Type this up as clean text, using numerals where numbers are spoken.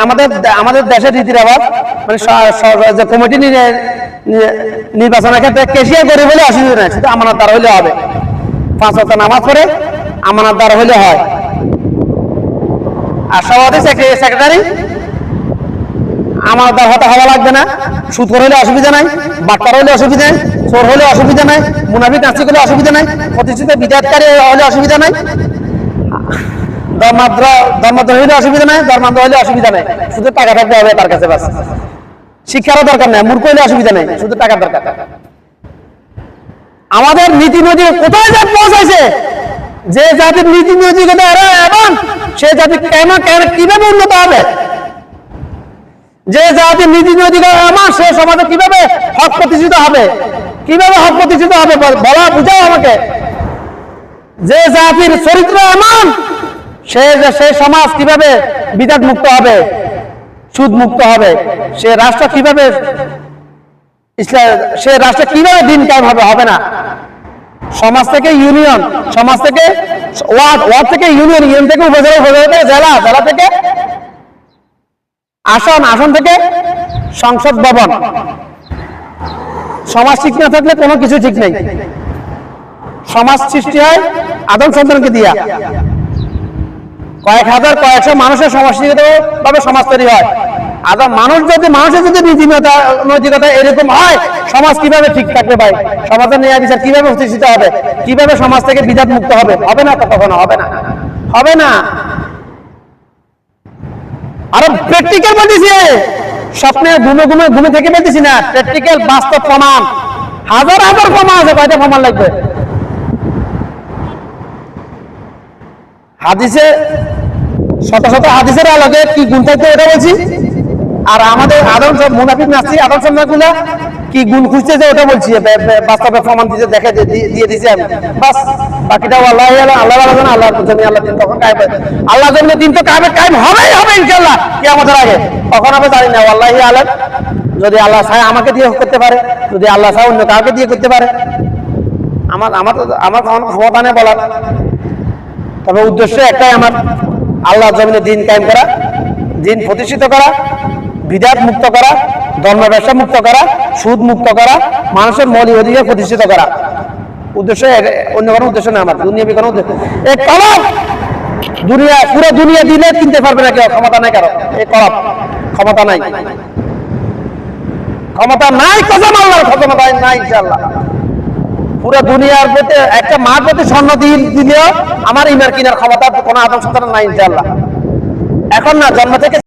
আমাদের আমাদের দেশের রীতি রেওয়াজ মানে কমিটি নির্বাচনের ক্ষেত্রে কেশিয়া গরিব হলে অসুবিধা নেই, শুধু আমানতদার হলে হবে। 5 ওয়াক্ত নামাজ পড়ে আমানতদার হলে হয়। আর সভাপতি সেক্রেটারি আমানতদার হতে হওয়া লাগবে না, সুদখোর হলে অসুবিধা নাই, বাটপার হলে অসুবিধা নেই, চোর হলে অসুবিধা নাই, মুনাফিক নাস্তিক হলে অসুবিধা নাই, প্রতিষ্ঠিত বিদাতকারী হলে অসুবিধা নাই, ধর্মান্তর হইলে অসুবিধা নাই, ধর্মান্তর হইলে অসুবিধা নাই, শুধু টাকা থাকতে হবে তার কাছে। বাস, শিক্ষারও দরকার নেই, মূর্খ হইলে অসুবিধা নেই, শুধু টাকা দরকার। আমাদের নীতি নৈতিক কোথায় যা পৌঁছাইছে, যে জাতির নীতি নৈতিকতা এবং সে জাতি কেন কিভাবে উন্নত হবে, যে জাতির নীতি নৈতিকতা আমার সে সমাজে কিভাবে হক প্রতিষ্ঠিত হবে, কিভাবে হক প্রতিষ্ঠিত হবে বলা বুঝাও আমাকে। যে জাতির চরিত্র এমন সে সমাজ কিভাবে বিদাত মুক্ত হবে, সুদ মুক্ত হবে, সে রাষ্ট্র কিভাবে সে রাষ্ট্রে কিভাবে দিন কায়েম হবে, হবে না। সমাজ থেকে ইউনিয়ন, সমাজ থেকে ওয়ার্ড, ওয়ার্ড থেকে ইউনিয়ন, ইউনিয়ন থেকে উপজেলা, উপজেলা থেকে জেলা, জেলা থেকে আসন, আসন থেকে সংসদ ভবন। সমাজ ঠিক না থাকলে কোনো কিছু ঠিক নেই। সমাজ সৃষ্টি হয় আদম সন্তানকে দিয়া, কয়েক হাজার কয়েকশো মানুষের সমষ্টিগতভাবে সমাজ তৈরি হয়। আদম মানুষের যদি নৈতিকতা এরকম হয়, সমাজ কিভাবে ঠিক থাকবে ভাই? সমাজের ন্যায় বিচার কিভাবে প্রতিষ্ঠিত হবে? কিভাবে সমাজ থেকে বিজাত মুক্ত হবে? হবে না তো, কখনো হবে না, হবে না। আরো প্র্যাকটিক্যাল বলতেছি, স্বপ্নে ঘুমে থেকে বলতেছি না, প্র্যাকটিক্যাল বাস্তব প্রমাণ, হাজার হাজার প্রমাণ আছে। কয়টা প্রমাণ লাগবে? হাদিসে শত শত হাদিসের আলোকে কি গুণ থাকতে এটা বলছি। আর আমাদের আদম সব মুনাফিক নাস্তিক আদম সন্তানগুলো কি গুণ খুঁজতে যে ওটা বলছি, বাস্তবে প্রমাণ দিতে দেখে দিয়ে দিয়েছি আমি। বাস, বাকিটা আল্লাহ আল্লাহ আল্লাহ জমি আল্লাহ দিন তখন কায়েম, আল্লাহ জমিনে দিন তো কায়েম হবেই হবে ইনশাআল্লাহ কিয়ামতের আগে। কখন হবে জানি না, আল্লাহ আলাম। যদি আল্লাহ চায় আমাকে দিয়ে করতে পারে, যদি আল্লাহ চায় অন্য কাউকে দিয়ে করতে পারে। আমার কখনো ক্ষমতা নেই বলার, তবে উদ্দেশ্য একটাই আমার, আল্লাহ জমিনে দিন কায়েম করা, দিন প্রতিষ্ঠিত করা, বিদাত মুক্ত করা, ধর্ম ব্যবসা মুক্ত করা, সুদ মুক্ত করা, মানুষের মৌলিক অধিকার প্রতিষ্ঠিত করা। উদ্দেশ্য, অন্য কোনো উদ্দেশ্য না আমার, দুনিয়া কোনো উদ্দেশ্য। এই কলম দুনিয়া, পুরো দুনিয়া দিলে কিনতে পারবে না কেউ, ক্ষমতা নাই কারো। এই কলম ক্ষমতা নাই, ক্ষমতা নাই, কসম আল্লাহর ক্ষমতা নাই ইনশাআল্লাহ। পুরো দুনিয়ার প্রতি একটা মার প্রতি স্বর্ণ দিলেও আমার ইমার কিনার ক্ষমতা কোনো আদম সন্তান নাই ইনশাআল্লাহ। এখন না, জন্ম থেকে